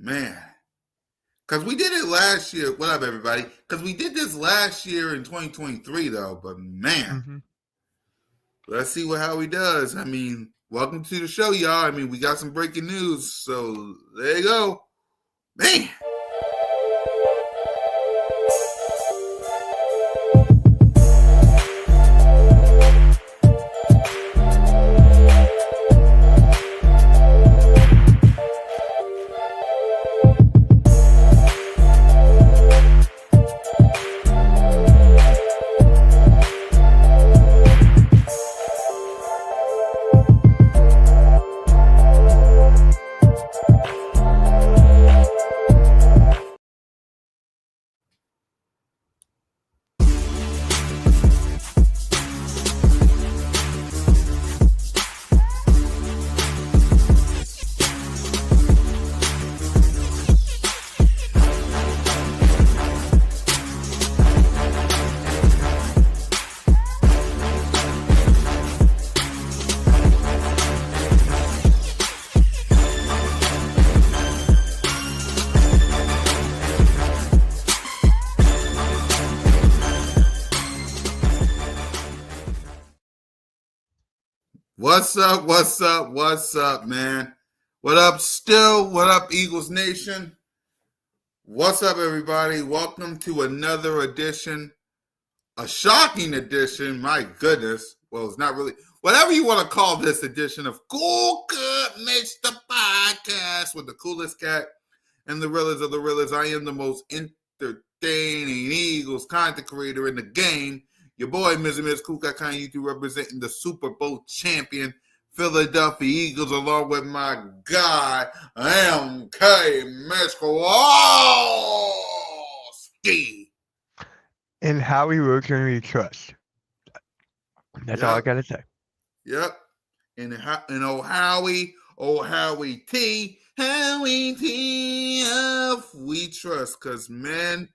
man. Because we did it last year. What up, everybody? Because we did this last year in 2023, though. But man, let's see how he does. I mean, welcome to the show, y'all. I mean, we got some breaking news. So there you go. Man. What's up? What's up? What's up, man? What up, still? What up, Eagles Nation? What's up, everybody? Welcome to another edition, a shocking edition, my goodness. Well, it's not really, whatever you want to call this edition of CoolCat-Mitch, the podcast with the coolest cat and the realest of the realest. I am the most entertaining Eagles content creator in the game. Your boy, Ms. CoolCat YouTube, representing the Super Bowl champion Philadelphia Eagles, along with my guy, M.K. Mitch. And Howie Road can we trust. That's all I got to say. Yep. And Howie T, we trust. Because, man,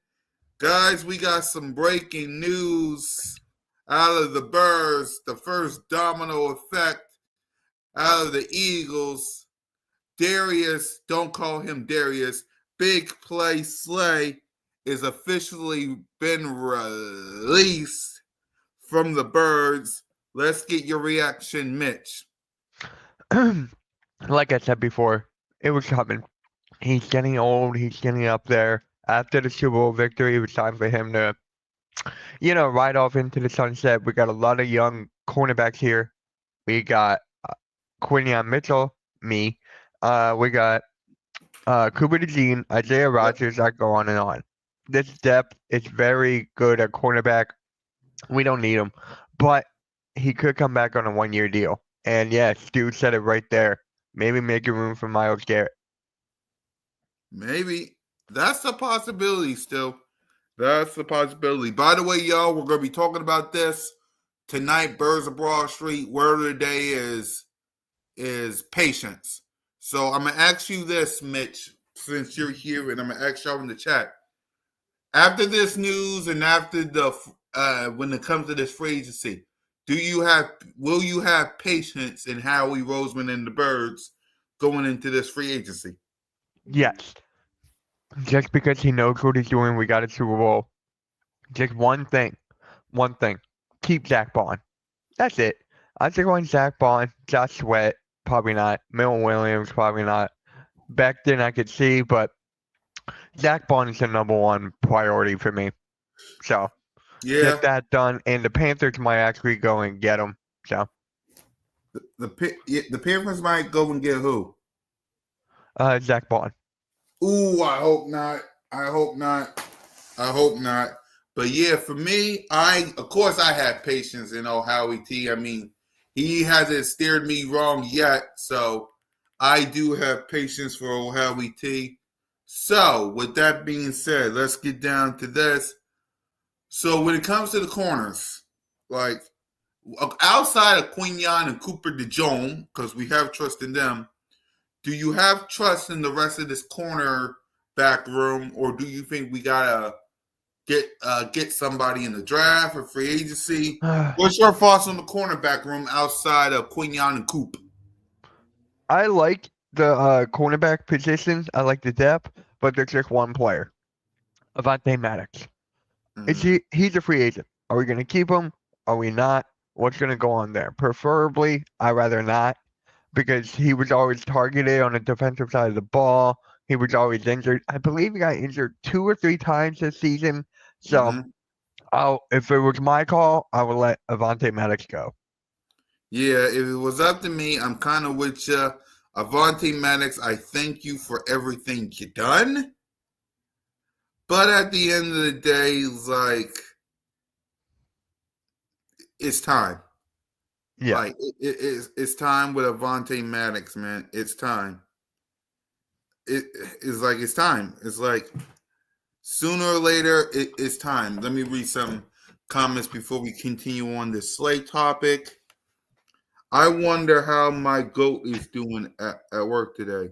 guys, we got some breaking news out of the Birds. The first domino effect out of the Eagles. Darius, don't call him Darius, Big Play Slay is officially been released from the Birds. Let's get your reaction, Mitch. Like I said before, it was coming. He's getting old. He's getting up there. After the Super Bowl victory, it was time for him to, ride off into the sunset. We got a lot of young cornerbacks here. We got Mitchell, me. We got Cooper DeJean, Isaiah Rodgers. I go on and on. This depth is very good at cornerback. We don't need him, but he could come back on a one-year deal. And yeah, Stu said it right there. Maybe making room for Myles Garrett. Maybe. That's a possibility still. That's a possibility. By the way, y'all, we're going to be talking about this tonight. Birds of Broad Street. Word of the day is patience. So I'm going to ask you this, Mitch, since you're here, and I'm going to ask y'all in the chat. After this news and after the when it comes to this free agency, will you have patience in Howie Roseman and the Birds going into this free agency? Yes. Just because he knows what he's doing, we got a Super Bowl. Just one thing. Keep Zach Bond. That's it. I think on Zach Bond, Josh Sweat, probably not. Milton Williams, probably not. Becton, I could see, but Zach Bond is the number one priority for me. So, get that done. And the Panthers might actually go and get him. So, the Panthers might go and get who? Zach Bond. Ooh, I hope not. But yeah, for me, of course I have patience in Howie T. I mean, he hasn't steered me wrong yet, so I do have patience for Howie T. So, with that being said, let's get down to this. So, when it comes to the corners, like outside of Quignon and Cooper DeJean, because we have trust in them, do you have trust in the rest of this cornerback room, or do you think we gotta get somebody in the draft or free agency? What's your thoughts on the cornerback room outside of Quignon and Coop? I like the cornerback position, I like the depth, but there's just one player, Avonte Maddox. Mm, He's a free agent. Are we going to keep him? Are we not? What's going to go on there? Preferably, I'd rather not because he was always targeted on the defensive side of the ball. He was always injured. I believe he got injured 2 or 3 times this season. So, hmm if it was my call, I would let Avonte Maddox go. Yeah, if it was up to me, I'm kind of with you. Avante Maddox, I thank you for everything you done. But at the end of the day, like, it's time. Yeah, Like, it's time with Avante Maddox, man. It's time. It's like, it's time. It's like, sooner or later, it's time. Let me read some comments before we continue on this slate topic. I wonder how my goat is doing at work today.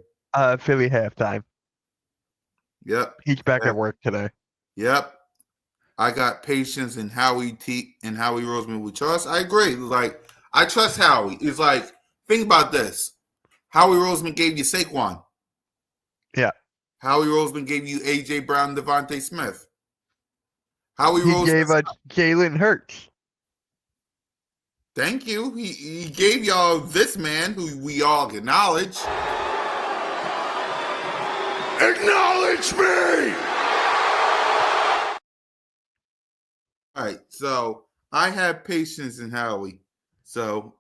Philly halftime. Yep. He's back at work today. Yep. I got patience in Howie Roseman with trust. I agree. Like, I trust Howie. It's like, think about this. Howie Roseman gave you Saquon. Yeah, Howie Roseman gave you AJ Brown, Devontae Smith. Howie he Roseman, gave us Jalen Hurts. thank you. He gave y'all this man who we all acknowledge. Acknowledge me. All right, so I have patience in Howie. So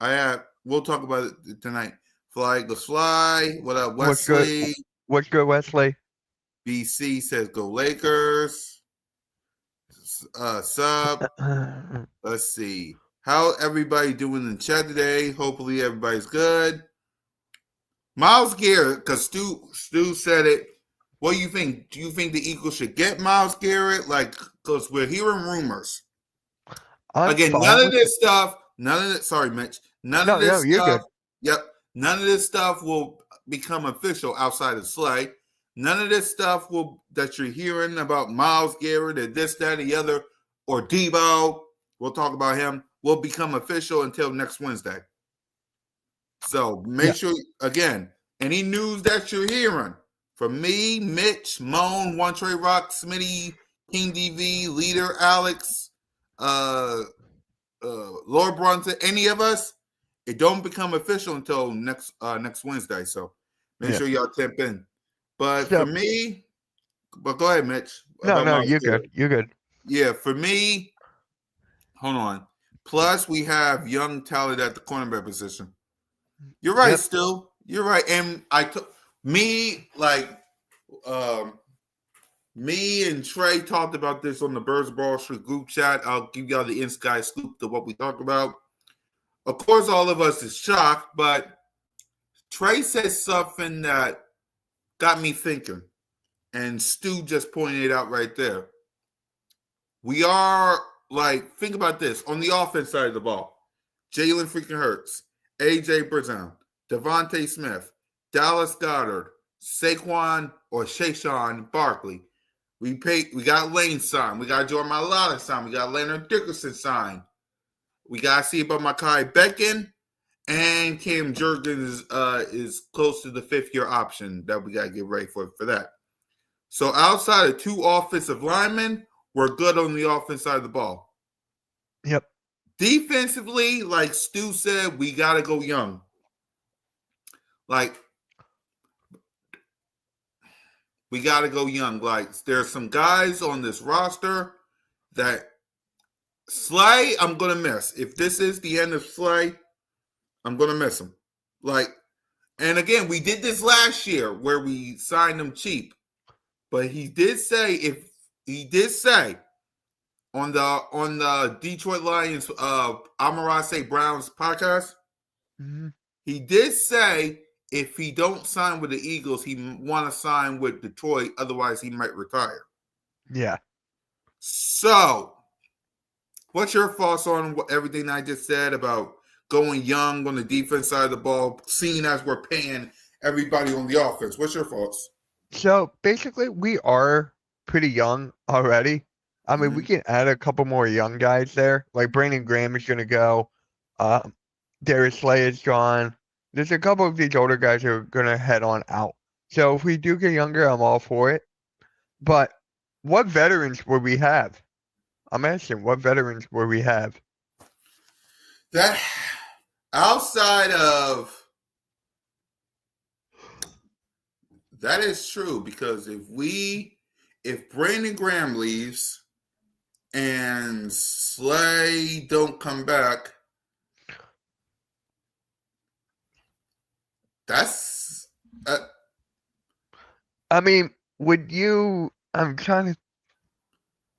we'll talk about it tonight. Fly Eagles Fly. What up, What's good? Wesley? What's good, Wesley? BC says go Lakers. Sub. Let's see. How everybody doing in chat today? Hopefully everybody's good. Miles Garrett, because Stu said it. What do you think? Do you think the Eagles should get Miles Garrett? Like, because we're hearing rumors. I'm Again, fine none of with it. this stuff, none of it, sorry, Mitch, none of No, this you're stuff, good. yep, none of this stuff will become official outside of Slay. None of this stuff will that you're hearing about Miles Garrett or this, that, and the other, or Debo, we'll talk about him, will become official until next Wednesday. So Yeah, make sure, again, any news that you're hearing from me, Mitch, Moan, One Trey Rock, Smitty, King DV, Leader, Alex, Lord Brunson, any of us, it don't become official until next Wednesday. So make yeah. sure y'all tap in. But for So, me, but go ahead, Mitch, about no, Miles you're Garrett. good. You're good. Yeah, for me, hold on. Plus, we have young talent at the cornerback position. You're right, Yep. still. You're right. And I took me like me and Trey talked about this on the Birds Ball Street group chat. I'll give y'all the inside scoop to what we talked about. Of course, all of us is shocked, but Trey said something that got me thinking, and Stu just pointed it out right there. We are like, think about this on the offense side of the ball: Jalen freaking Hurts, AJ Brown, Devontae Smith, Dallas Goddard, Saquon or Shayshawn Barkley. We got Lane signed. We got Jordan Mailata signed. We got Leonard Dickerson signed. We got to see about Mekhi Becton. And Cam Jurgens is close to the 5th-year option that we got to get ready for that. So outside of 2 offensive linemen, we're good on the offense side of the ball. Yep. Defensively, like Stu said, we got to go young. Like, we got to go young. Like, there's some guys on this roster that Slay, I'm going to miss. If this is the end of Slay, I'm going to miss him. Like, and again, we did this last year where we signed him cheap. But he did say on the Detroit Lions Amon-Ra St. Brown's podcast, Mm-hmm. he did say if he don't sign with the Eagles, he want to sign with Detroit. Otherwise, he might retire. Yeah. So, what's your thoughts on everything I just said about going young on the defense side of the ball, seeing as we're paying everybody on the offense? What's your thoughts? So basically, we are pretty young already. I mean, we Mm-hmm. can add a couple more young guys there. Like Brandon Graham is going to go. Darius Slay is gone. There's a couple of these older guys who are gonna head on out. So if we do get younger, I'm all for it. But what veterans would we have? I'm asking, what veterans would we have? That outside of that is true because if Brandon Graham leaves and Slay don't come back, that's I mean, would you? I'm trying to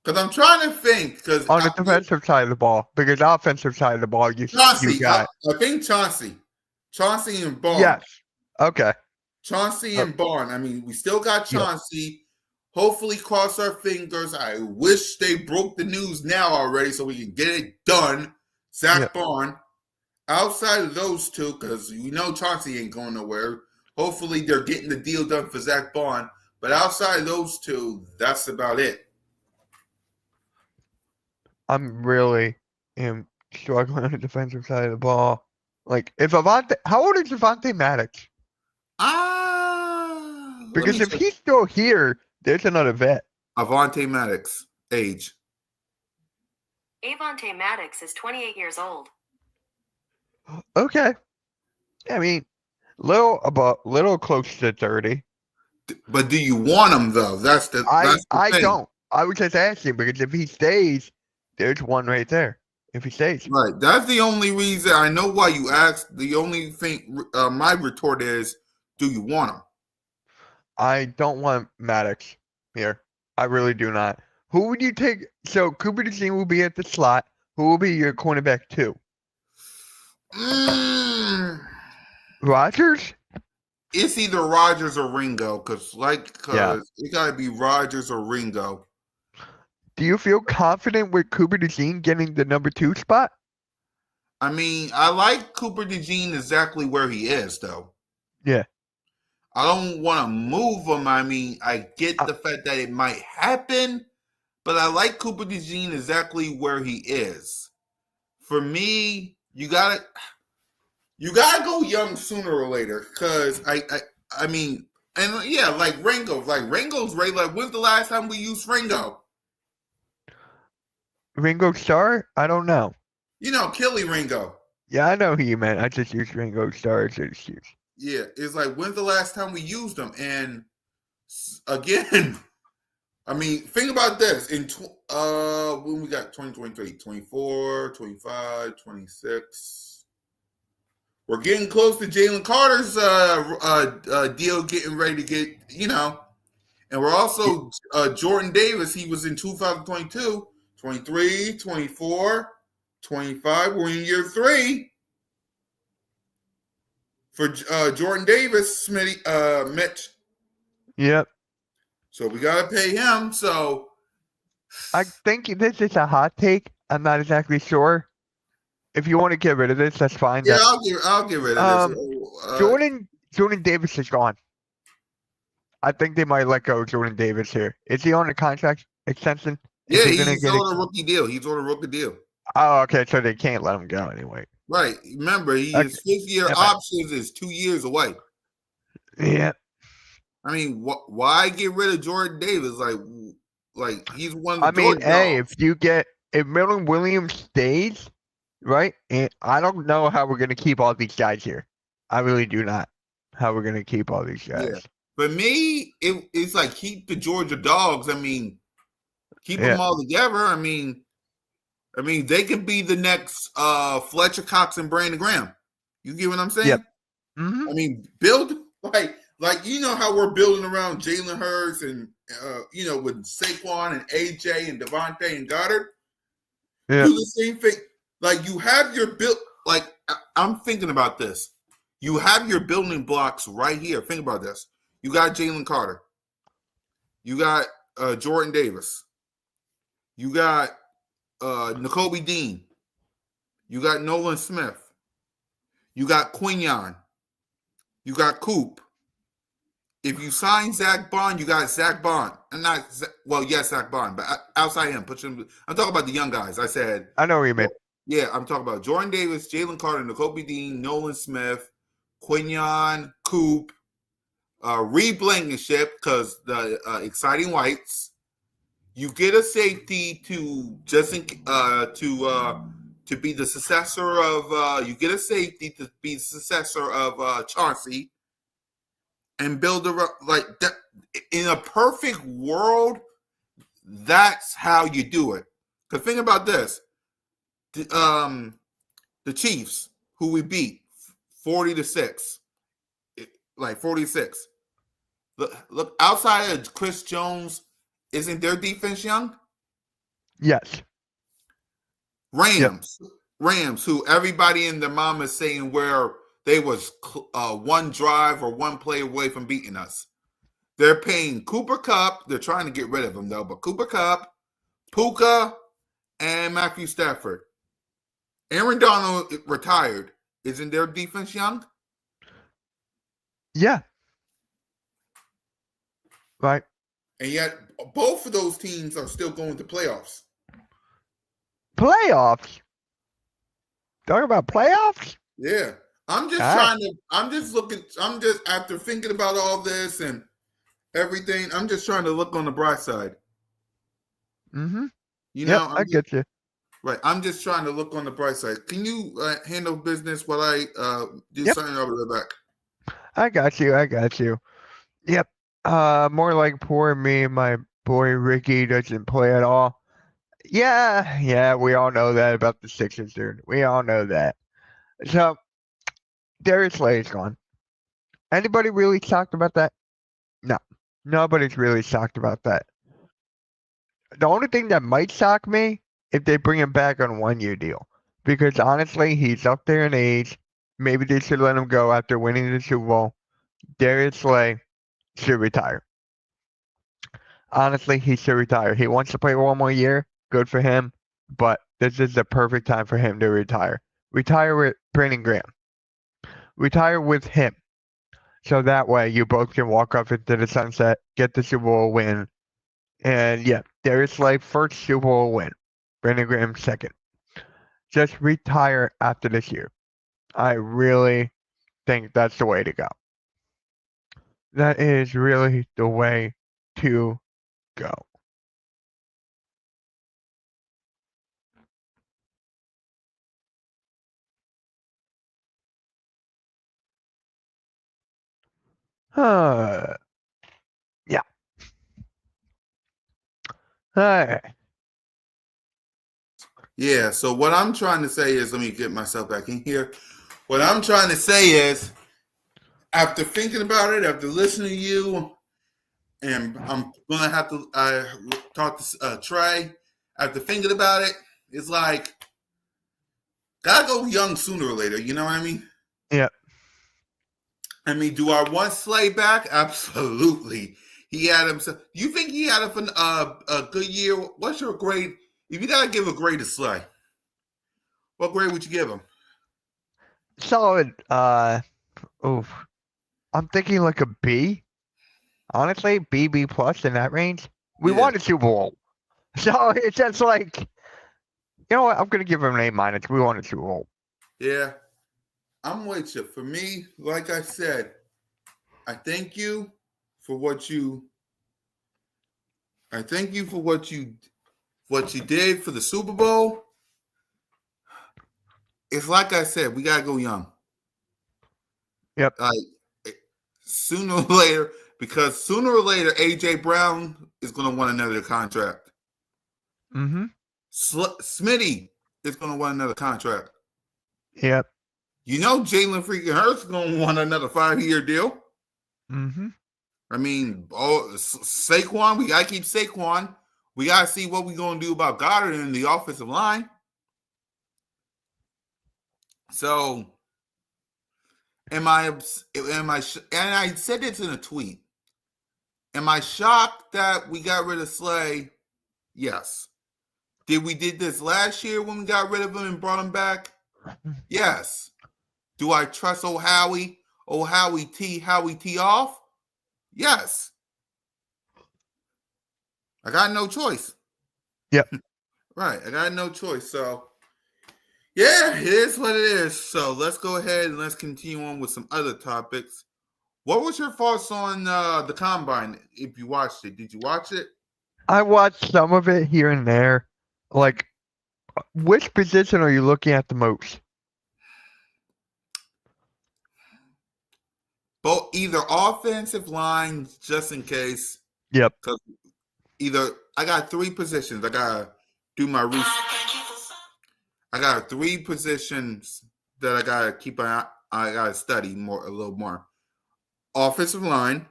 because I'm trying to think because on the defensive side of the ball because offensive side of the ball, you Chauncey, got I think Chauncey and Barnes. yes, okay, Chauncey and Barnes. I mean, we still got yeah, Chauncey. Hopefully, cross our fingers. I wish they broke the news now already so we can get it done. Zach yeah. Barnes. Outside of those two, because you know Chauncey ain't going nowhere. Hopefully, they're getting the deal done for Zach Barnes. But outside of those two, that's about it. I'm really am struggling on the defensive side of the ball. Like, if Avante, how old is Avante Maddox? Let Because me if check. he's still here, there's another vet. Avante Maddox, age. Avante Maddox is 28 years old. Okay, I mean, little close to 30. But do you want him though? That's the I thing. don't. I was just asking because if he stays, there's one right there. If he stays, Right. That's the only reason. I know why you asked. The only thing my retort is, do you want him? I don't want Maddox here. I really do not. Who would you take? So Cooper DeJean will be at the slot. Who will be your cornerback two? Rogers? It's either Rogers or Ringo, because Yeah. it gotta be Rogers or Ringo. Do you feel confident with Cooper DeJean getting the number 2 spot? I mean, I like Cooper DeJean exactly where he is, though. Yeah. I don't want to move him. I mean, I get the fact that it might happen, but I like Cooper DeJean exactly where he is. For me, you gotta go young sooner or later, because I mean, and yeah, like Ringo's right. Like, when's the last time we used Ringo? Ringo Starr? I don't know. You know, Killy Ringo. Yeah, I know who you meant. I just used Ringo Starr as an excuse. Yeah, it's like, when's the last time we used them? And again, I mean, think about this. When we got 2023, 24, 25, 26. We're getting close to Jalen Carter's deal getting ready to get, and we're also Jordan Davis. He was in 2022, 23, 24, 25. We're in year 3 for Jordan Davis, Mitch. Yep. So we got to pay him. So I think this is a hot take. I'm not exactly sure. If you want to get rid of this, that's fine. yeah, I'll get rid of this. Jordan Davis is gone. I think they might let go of Jordan Davis here. Is he on a contract extension? Yeah, he's on a rookie deal. He's on a rookie deal. Oh, okay. So they can't let him go anyway. Right. Remember, his 5th-year options is 2 years away. Yeah. I mean, why get rid of Jordan Davis? Like he's one of the Jordan dogs. If Milton Williams stays, right? And I don't know how we're gonna keep all these guys here. I really do not. How we're gonna keep all these guys. Yeah. For me, it's like keep the Georgia dogs. I mean, keep them all together. I mean, they could be the next Fletcher Cox and Brandon Graham. You get what I'm saying? Yep. Mm-hmm. I mean, build like you know how we're building around Jalen Hurts and with Saquon and AJ and Devontae and Goddard. Yeah. Do the same thing. Like you have your build. Like I'm thinking about this. You have your building blocks right here. Think about this. You got Jalen Carter. You got Jordan Davis. You got N'Kobe Dean. You got Nolan Smith. You got Quinyon. You got Coop. If you sign Zach Bond, you got Zach Bond. And yes, Zach Bond, but outside him, I'm talking about the young guys. I know what you meant. Yeah, I'm talking about Jordan Davis, Jalen Carter, N'Kobe Dean, Nolan Smith, Quinion, Coop, Reed Blankenship, because the Exciting Whites. You get a safety to to be the successor of. You get a safety to be the successor of Chauncey, and build like that. In a perfect world, that's how you do it. Because think about this: the Chiefs, who we beat 40-6, like 46. Look, outside of Chris Jones, isn't their defense young? Yes. Rams, Rams, who everybody in their mom is saying where they was one drive or one play away from beating us. They're paying Cooper Kupp. They're trying to get rid of him though, but Cooper Kupp, Puka, and Matthew Stafford. Aaron Donald retired. Isn't their defense young? Yeah. Right. And yet, both of those teams are still going to playoffs. Playoffs. Talking about playoffs? Yeah. I'm just after thinking about all this and everything, I'm just trying to look on the bright side. Mm-hmm. You know, I get you. Right. I'm just trying to look on the bright side. Can you handle business while I do something over the back? I got you. Yep. More like poor me, my boy Ricky doesn't play at all. Yeah, we all know that about the Sixers, dude. We all know that. So, Darius Slay is gone. Anybody really shocked about that? No. Nobody's really shocked about that. The only thing that might shock me if they bring him back on a 1-year deal. Because honestly, he's up there in age. Maybe they should let him go after winning the Super Bowl. Darius Slay should retire. Honestly, he should retire. He wants to play one more year. Good for him. But this is the perfect time for him to retire. Retire with Brandon Graham. Retire with him. So that way you both can walk off into the sunset, get the Super Bowl win. And yeah, Darius Slay first Super Bowl win. Brandon Graham second. Just retire after this year. I really think that's the way to go. That is really the way to go. Yeah. Alright. Yeah, so what I'm trying to say is, let me get myself back in here. What I'm trying to say is, after thinking about it, after listening to you, and I'm going to have to talk to Trey, after thinking about it, it's like, gotta go young sooner or later, you know what I mean? Yeah. I mean, do I want Slay back? Absolutely. He had himself. You think he had a good year? What's your grade? If you gotta give a grade to Slay, what grade would you give him? Solid. Oof. I'm thinking like a B. Honestly, B plus in that range. We won a Super Bowl. So it's just like, you know what? I'm gonna give him an A minus. We won a Super Bowl. Yeah, I'm with you. For me, like I said, I thank you for what you. I thank you for what you did for the Super Bowl. It's like I said, we gotta go young. Yep. Like sooner or later, because sooner or later, AJ Brown is gonna want another contract. Mm-hmm. Smitty is gonna want another contract. Yep. You know, Jalen freaking Hurts is gonna want another 5-year deal. Mm-hmm. I mean, Saquon, we gotta keep Saquon. We gotta see what we're gonna do about Goddard in the offensive line. So, and I said this in a tweet. Am I shocked that we got rid of Slay? Yes. Did we did this last year when we got rid of him and brought him back? Yes. Do I trust Howie T off? Yes. I got no choice. Yep. Right. I got no choice. So, Yeah, it is what it is. So let's go ahead and let's continue on with some other topics. What was your thoughts on the combine? If you watched it, did you watch it? I watched some of it here and there. Like, which position are you looking at the most? Both either offensive line, just in case. Yep. Because either I got three positions. I gotta do my research. I got three positions that I gotta keep an eye. I gotta study a little more. Offensive line,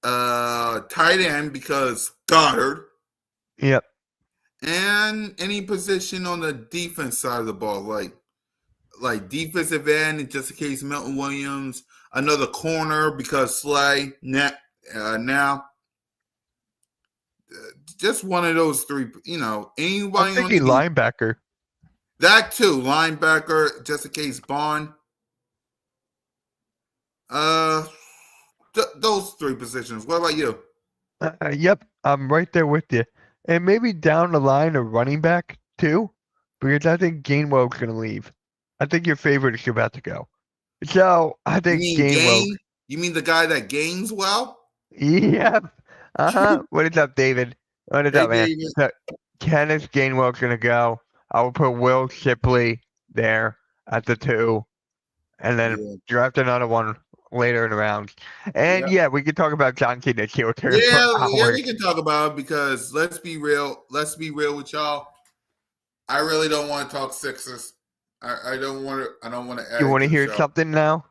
tight end because Goddard, Yep. and any position on the defense side of the ball, like defensive end, just in case Milton Williams, another corner because Slay now. Just one of those three, anybody I'm on thinking the linebacker. that too, linebacker, just in case Bond. Those three positions. What about you? Yep, I'm right there with you. And maybe down the line a running back too, because I think Gainwell's gonna leave. I think your favorite is about to go. So I You think mean Gainwell. Gain? You mean the guy that gains well? Yep. What is up, David? What is Hey, up, man? David. So Kenneth Gainwell's gonna go. I will put Will Shipley there at the 2, and then Yeah. draft another one later in the rounds. And yeah, we can talk about John Cena Shield for Yeah, hours. we can talk about it because let's be real. Let's be real with y'all. I really don't want to talk Sixers. I don't want to. I don't want to add You it want to to the hear show. something now?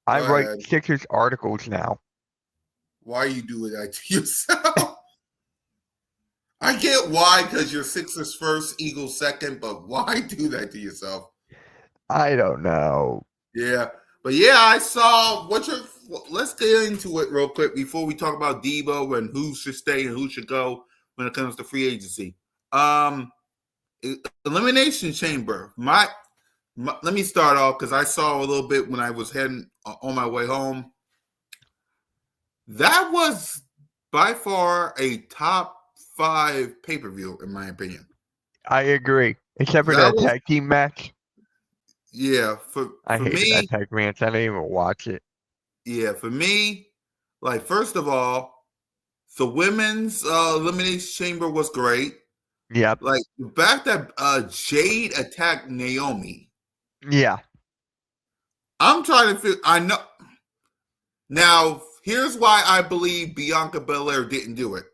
I Go write ahead. Sixers articles now. Why you do that to yourself? I get why, because you're Sixers first, Eagles second, but why do that to yourself? I don't know. Yeah, but yeah, I saw what your. Let's get into it real quick before we talk about Debo and who should stay and who should go when it comes to free agency. Elimination Chamber. Let me start off because I saw a little bit when I was heading on my way home. That was by far a top 5 pay-per-view in my opinion. I agree. Except for that tag team match. Yeah, I hated me, that tag match. I didn't even watch it. Yeah, for me, like first of all, the women's elimination chamber was great. Yep. Like the fact that Jade attacked Naomi. Yeah. I'm trying to figure. I know. Now, here's why I believe Bianca Belair didn't do it.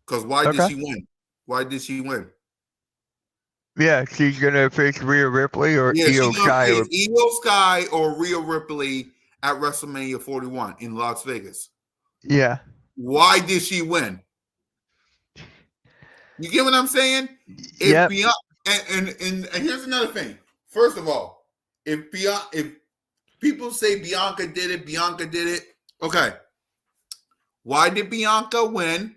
Because why did she win? Why did she win? Yeah, she's gonna face Rhea Ripley or Yeah, Io she's gonna Sky. face Io Sky or Rhea Ripley at WrestleMania 41 in Las Vegas. Yeah. Why did she win? You get what I'm saying? Yep. And here's another thing. First of all, if people say Bianca did it. Okay. Why did Bianca win?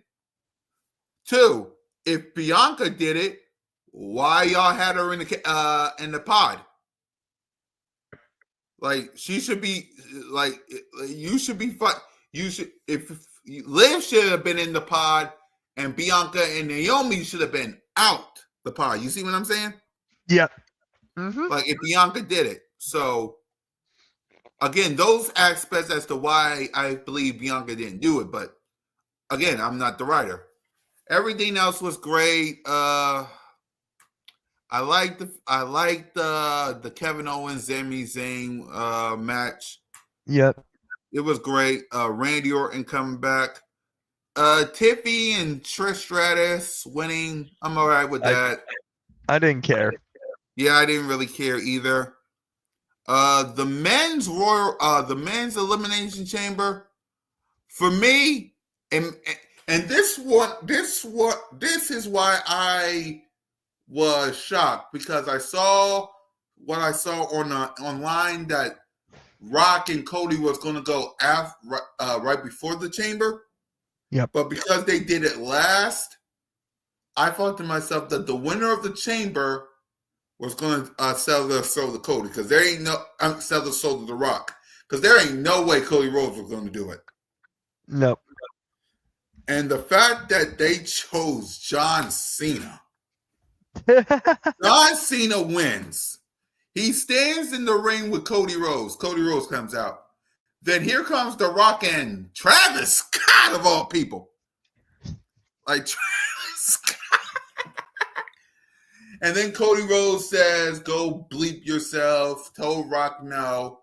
2, if Bianca did it, why y'all had her in the pod? Like she should be like you should be fun. You should if Liv should have been in the pod and Bianca and Naomi should have been out the pod. You see what I'm saying? Yep. Mm-hmm. Like if Bianca did it. So again, those aspects as to why I believe Bianca didn't do it, but again, I'm not the writer. Everything else was great. I liked the Kevin Owens Sami Zayn match. Yep. It was great. Randy Orton coming back. Tiffy and Trish Stratus winning. I'm all right with that. I didn't care. Yeah, I didn't really care either. The men's elimination chamber for me, and this is why I was shocked because I saw what I saw online that Rock and Cody was going to go right before the chamber. Yep. But because they did it last, I thought to myself that the winner of the chamber was going to sell their soul to Cody because there ain't no sell the soul to The Rock because there ain't no way Cody Rhodes was going to do it. Nope. And the fact that they chose John Cena. John Cena wins. He stands in the ring with Cody Rhodes. Cody Rhodes comes out. Then here comes The Rock and Travis Scott of all people. Like Travis Scott. And then Cody Rhodes says, "Go bleep yourself." Told Rock no.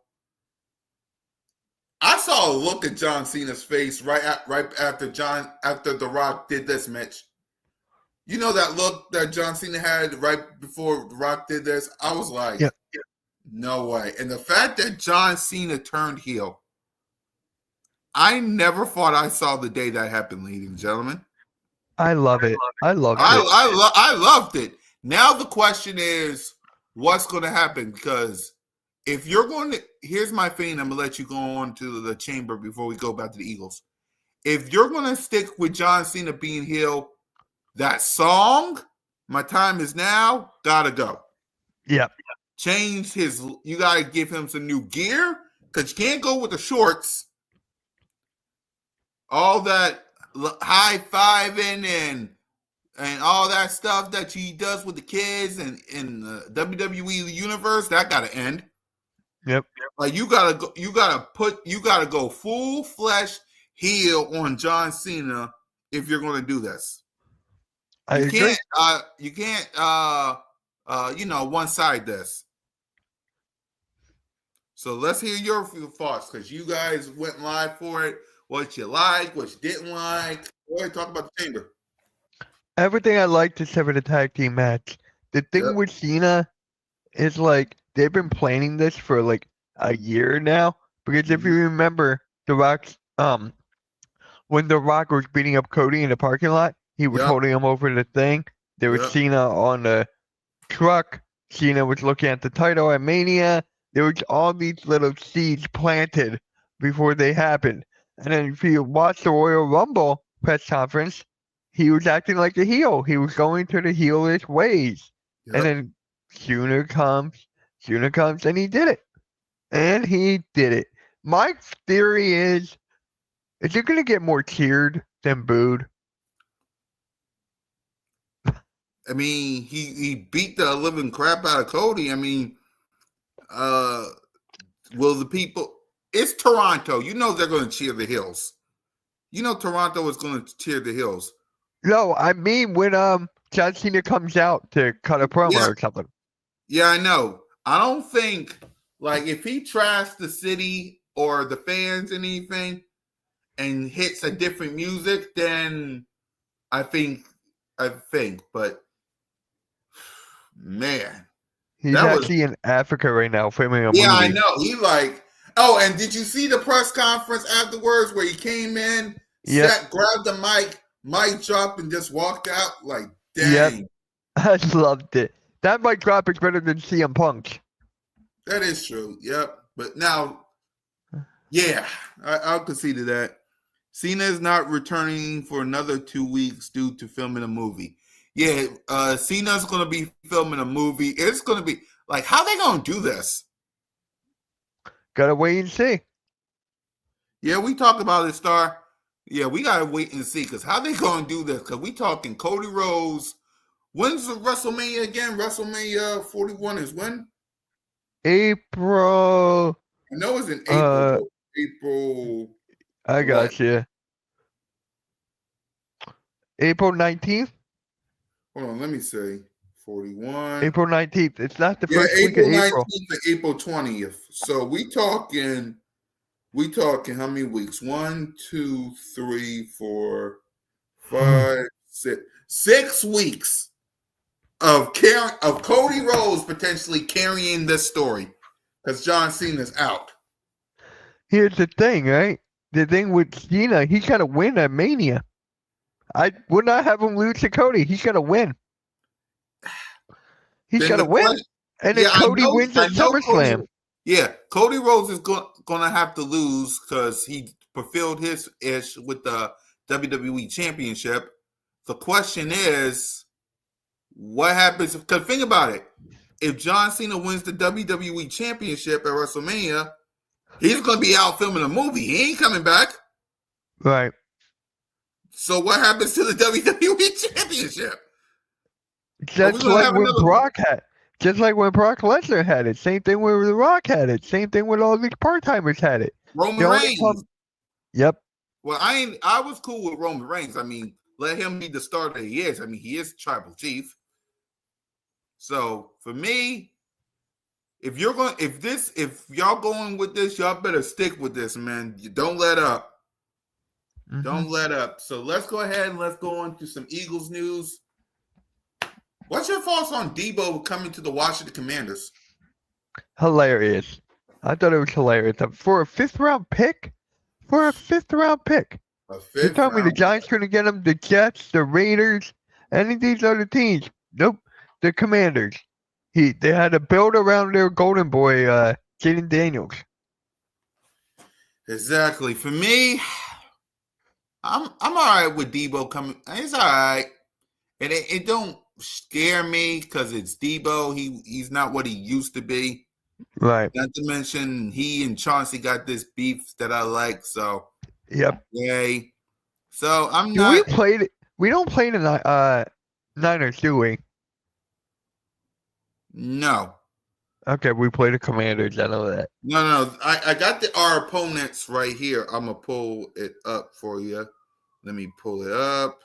I saw a look at John Cena's face right after The Rock did this, Mitch. You know that look that John Cena had right before The Rock did this? I was like, Yep. No way. And the fact that John Cena turned heel, I never thought I saw the day that happened, ladies and gentlemen. I love it. I loved it. I loved it. Now the question is, what's going to happen? Because if you're going to, here's my thing. I'm going to let you go on to the chamber before we go back to the Eagles. If you're going to stick with John Cena being heel, that song, "My Time Is Now," gotta go. Yep. Change his, you got to give him some new gear because you can't go with the shorts. All that high-fiving and all that stuff that he does with the kids and in the WWE universe, that got to end. Yep. Like you gotta go full flesh heel on John Cena if you're going to do this. I agree. You can't one side this. So let's hear your thoughts because you guys went live for it. What you like, what you didn't like. Go ahead, talk about the chamber. Everything I liked except for the tag team match. The thing with Cena is like they've been planning this for like a year now. Because if you remember, The Rock's when The Rock was beating up Cody in the parking lot, he was holding him over the thing. There was Cena on the truck. Cena was looking at the title at Mania. There was all these little seeds planted before they happened. And then if you watch the Royal Rumble press conference, he was acting like a heel. He was going to the heelish ways. Yep. And then Cena comes, and he did it. And he did it. My theory is it going to get more cheered than booed? I mean, he beat the living crap out of Cody. I mean, will the people? It's Toronto. You know they're going to cheer the heels. You know Toronto is going to cheer the heels. No, I mean when John Cena comes out to cut a promo or something. Yeah, I know. I don't think like if he trashed the city or the fans and anything and hits a different music, then I think. But man, he's actually in Africa right now filming a movie. Yeah, I know. He like. Oh, and did you see the press conference afterwards where he came in, grabbed the mic drop, and just walked out? Like, dang. Yep. I loved it. That mic drop is better than CM Punk. That is true. Yep. But now, yeah, I'll concede to that. Cena is not returning for another 2 weeks due to filming a movie. Yeah, Cena's going to be filming a movie. It's going to be like, how they going to do this? Gotta wait and see. Yeah, we talked about it, Star. Yeah, we gotta wait and see because how they gonna do this? Because we talking Cody Rhodes. When's the WrestleMania again? WrestleMania 41 is when? April. I know it's in April. April. I got you. April 19th. Hold on, let me say 41. April 19th. It's not the first week of April. 19th to April 20th. So we talking how many weeks? 1, 2, 3, 4, 5, 6. 6 weeks of Cody Rhodes potentially carrying this story because John Cena's out. Here's the thing, right? The thing with Cena, he's got to win at Mania. I would not have him lose to Cody. He's got to win. He's got to win. And then Cody wins at SummerSlam. Cody Rhodes is going to have to lose because he fulfilled his ish with the WWE Championship. The question is, what happens? Because think about it. If John Cena wins the WWE Championship at WrestleMania, he's going to be out filming a movie. He ain't coming back. Right. So what happens to the WWE Championship? Are we Just gonna like have when another? Brock Lesnar had it. Same thing when The Rock had it. Same thing when all these part-timers had it. Roman The only Reigns. Yep. Well, I was cool with Roman Reigns. I mean, let him be the starter he is. I mean, he is tribal chief. So for me, if y'all going with this, y'all better stick with this, man. You don't let up. Don't let up. So let's go ahead and let's go on to some Eagles news. What's your thoughts on Debo coming to the Washington Commanders? Hilarious. I thought it was hilarious. For a fifth round pick? For a fifth round pick. A You fifth tell me the round. Giants couldn't get him, the Jets, the Raiders, any of these other teams. Nope. The Commanders. They had to build around their golden boy, Jaden Daniels. Exactly. For me, I'm all right with Debo coming. It's all right. And it don't scare me because it's Debo. He's not what he used to be. Right. Not to mention he and Chauncey got this beef that I like. So Yep. yay. So I'm Do we not. play it? We don't play the Niners, do we? No. Okay, we play the Commanders. I know that. No. I got our opponents right here. I'm gonna pull it up for you. Let me pull it up.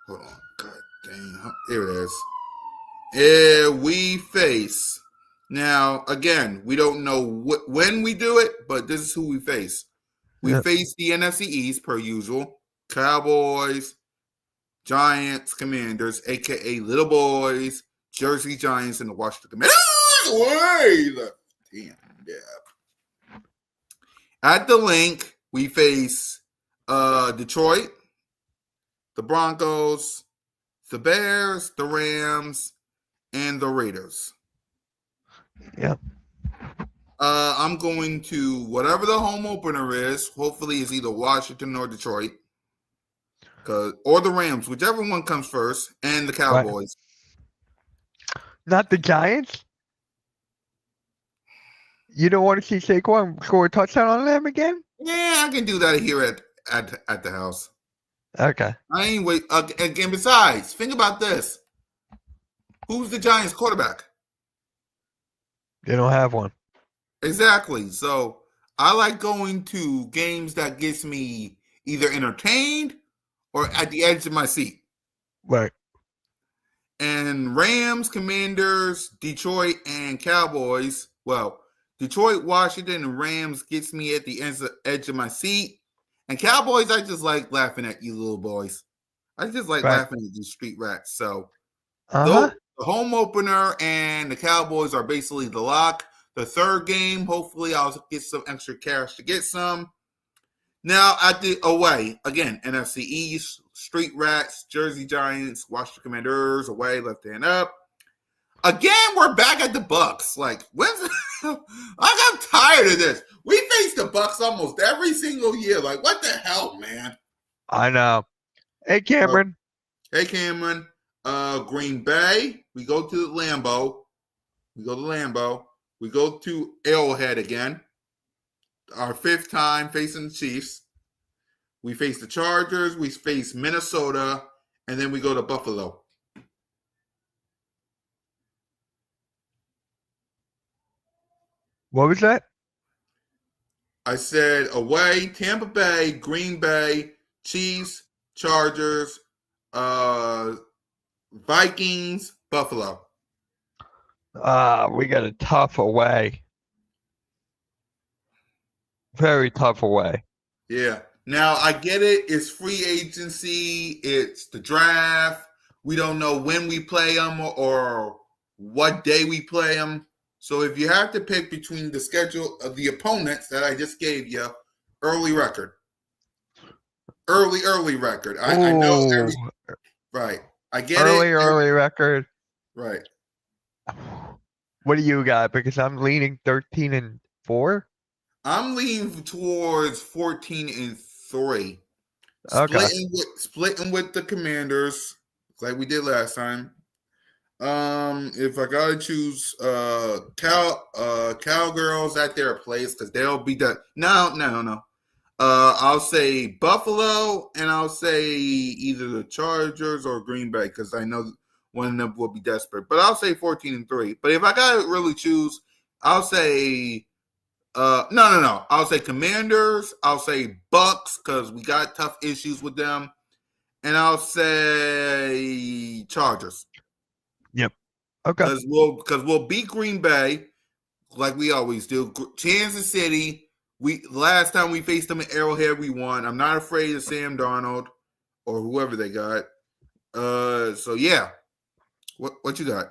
Hold on. God dang. Here it is. We face. Now, again, we don't know when we do it, but this is who we face. We Yep. face the NFC East, per usual. Cowboys, Giants, Commanders, a.k.a. Little Boys, Jersey Giants, and the Washington Commanders. Way left. Damn, yeah. At the link, we face Detroit, the Broncos, the Bears, the Rams, and the Raiders. Yep. I'm going to whatever the home opener is. Hopefully, it's either Washington or Detroit, or the Rams, whichever one comes first, and the Cowboys. Not the Giants? You don't want to see Saquon score a touchdown on them again? Yeah, I can do that here at the house. Okay. I ain't wait. Again, besides, think about this: who's the Giants quarterback? They don't have one. Exactly. So I like going to games that gets me either entertained or at the edge of my seat. Right. And Rams, Commanders, Detroit, and Cowboys. Well, Detroit, Washington, and Rams gets me at the edge of my seat. And Cowboys, I just like laughing at you little boys. I just like laughing at you street rats. So the home opener and the Cowboys are basically the lock. The third game, hopefully I'll get some extra cash to get some. Now at the away, again, NFC East, Street Rats, Jersey Giants, Washington Commanders, away, left hand up. Again, we're back at the Bucks. Like, I'm tired of this. We face the Bucks almost every single year. Like, what the hell, man? I know. Hey, Cameron. Hey, Cameron. Green Bay. We go to Lambeau. We go to Arrowhead again. Our fifth time facing the Chiefs. We face the Chargers. We face Minnesota. And then we go to Buffalo. What was that? I said away, Tampa Bay, Green Bay, Chiefs, Chargers, Vikings, Buffalo. We got a tough away. Very tough away. Yeah. Now, I get it. It's free agency. It's the draft. We don't know when we play them or what day we play them. So if you have to pick between the schedule of the opponents that I just gave you, early record. Early record. I know. Right. I get it. Early record. Right. What do you got? Because I'm leaning 13-4. I'm leaning towards 14-3. Okay. Splitting with the Commanders, like we did last time. If I gotta choose Cowgirls at their place, because they'll be done. No. I'll say Buffalo, and I'll say either the Chargers or Green Bay, because I know one of them will be desperate. But I'll say 14-3. But if I gotta really choose, I'll say no. I'll say Commanders. I'll say Bucks because we got tough issues with them, and I'll say Chargers. Yep. Okay. Because we'll beat Green Bay like we always do. Kansas City. Last time we faced them at Arrowhead, we won. I'm not afraid of Sam Darnold or whoever they got. So yeah, what you got?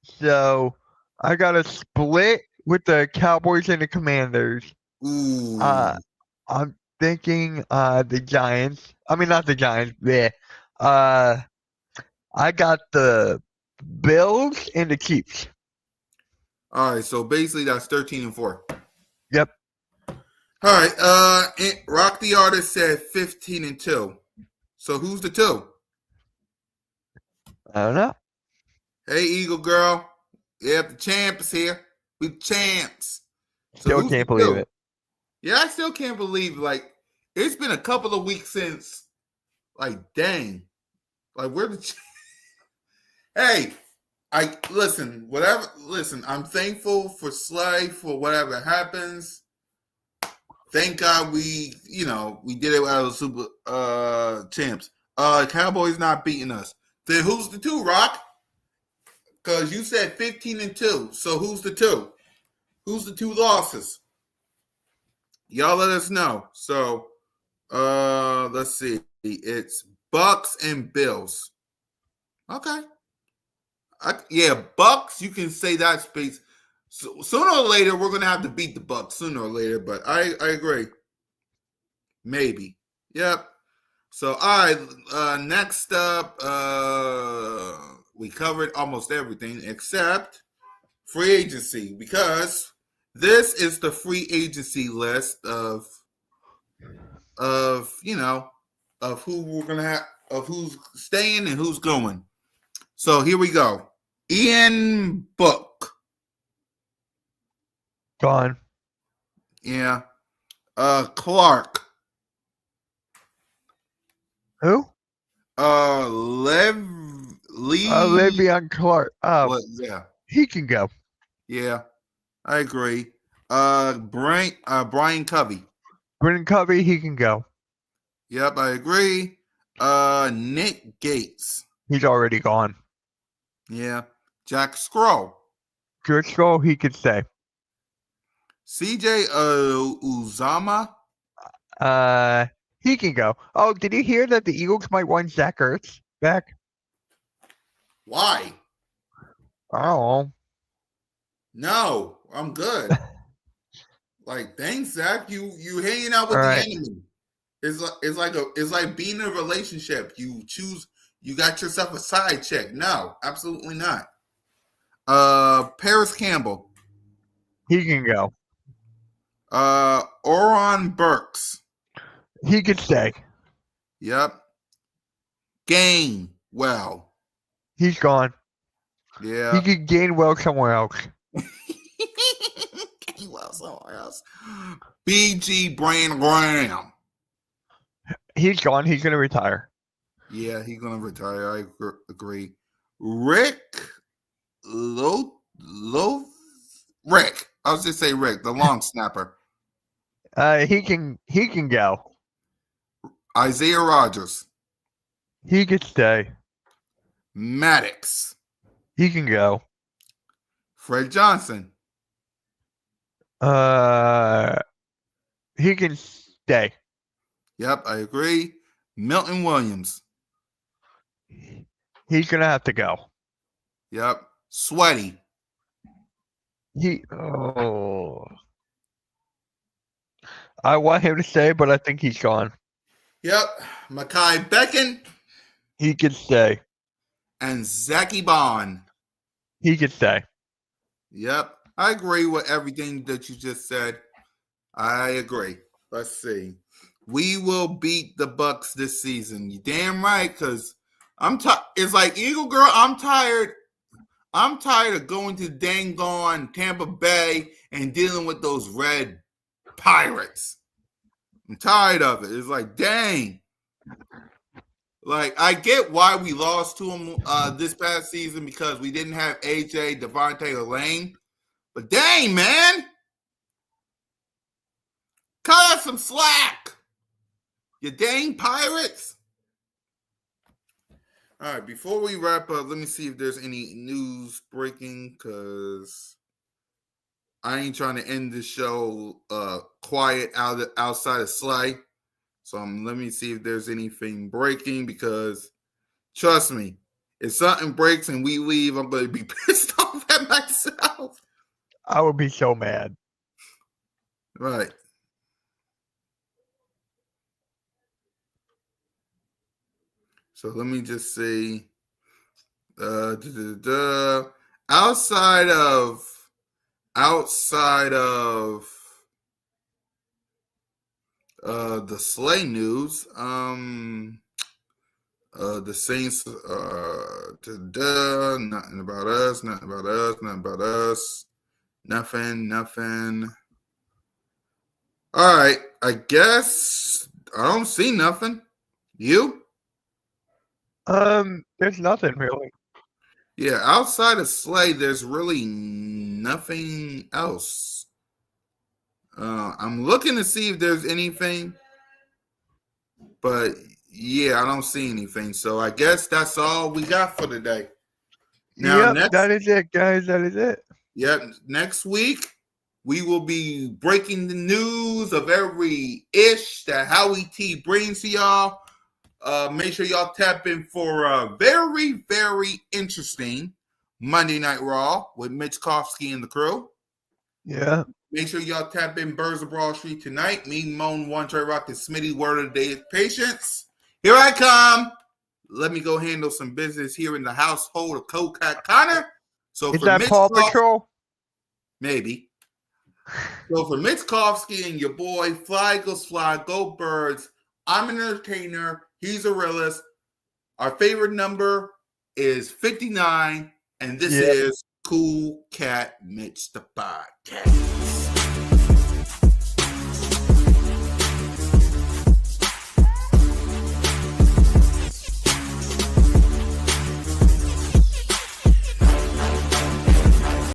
So I got a split with the Cowboys and the Commanders. Ooh, I'm thinking the Giants. I mean, not the Giants. Yeah. I got the Bills and the Chiefs. all right. So basically, that's 13-4. Yep. All right. Rock the Artist said 15-2. So who's the 2? I don't know. Hey, Eagle Girl. Yep, the champ is here. We champs. So Still who's can't the believe 2? it. Yeah, I still can't believe. Like, it's been a couple of weeks since. Like, dang. Like, where the. Hey, listen. I'm thankful for Slay for whatever happens. Thank God we did it out of the Super Champs. Cowboys not beating us. Then who's the 2, Rock? Because you said 15-2. So who's the 2? Who's the 2 losses? Y'all let us know. So let's see. It's Bucks and Bills. Okay. Bucks, you can say that space. So, sooner or later, we're gonna have to beat the Bucks sooner or later, but I agree. Maybe. Yep. So all right, next up, we covered almost everything except free agency, because this is the free agency list of who we're gonna have, of who's staying and who's going. So here we go. Ian Book. Gone. Yeah. Clark. Who? Lee. Le'Veon Clark. Yeah. He can go. Yeah. I agree. Brian Covey. Brendan Covey, he can go. Yep, I agree. Nick Gates. He's already gone. Yeah. Jack Skrull. Driscoll, he could stay. CJ Uzama. He can go. Oh, did you hear that the Eagles might want Zach Ertz back? Why? Oh. No, I'm good. Like, thanks, Zach. You hanging out with the enemy. It's like being in a relationship. You got yourself a side chick. No, absolutely not. Paris Campbell. He can go. Oron Burks. He could stay. Yep. Gainwell. He's gone. Yeah. He could gain well somewhere else. Gainwell somewhere else. BG Brand Graham. He's gone. He's going to retire. Yeah, he's going to retire. I agree. Rick. Rick. I was just say Rick, the long snapper. He can go. Isaiah Rogers. He could stay. Maddox. He can go. Fred Johnson. He can stay. Yep, I agree. Milton Williams. He's gonna have to go. Yep. Sweaty. I want him to stay, but I think he's gone. Yep. Mekhi Becton. He can stay. And Zachy Bond. He can stay. Yep. I agree with everything that you just said. I agree. Let's see. We will beat the Bucks this season. You damn right, because it's like, Eagle Girl, I'm tired. I'm tired of going to dang gone Tampa Bay and dealing with those red pirates. I'm tired of it. It's like, dang. Like, I get why we lost to him this past season because we didn't have AJ, Devontae, or Lane. But dang, man. Cut us some slack. You dang Pirates. All right, before we wrap up, let me see if there's any news breaking because I ain't trying to end the show quiet outside of Slay. So let me see if there's anything breaking because trust me, if something breaks and we leave, I'm going to be pissed off at myself. I would be so mad. Right. So let me just see. Outside of the Slay news, the Saints, nothing about us, nothing. All right, I guess I don't see nothing. You? There's nothing really. Yeah, outside of Slay, there's really nothing else. I'm looking to see if there's anything, but yeah, I don't see anything. So I guess that's all we got for today. Now, Yep, that is it, guys. That is it. Yep, next week we will be breaking the news of every ish that Howie T brings to y'all. Make sure y'all tap in for a very, very interesting Monday Night Raw with Mitch Kofsky and the crew. Yeah. Make sure y'all tap in Birds of Broad Street tonight. Me, Moan, One Trey Rock, and Smitty. Word of the day is patience. Here I come. Let me go handle some business here in the household of CoolCat Connor. So Is for that Mitch Paw Kofsky, Patrol? maybe. So for Mitch Kofsky and your boy, Fly Goes Fly, Go Birds. I'm an entertainer. He's a realist. Our favorite number is 59, and this is CoolCat-Mitch, the podcast.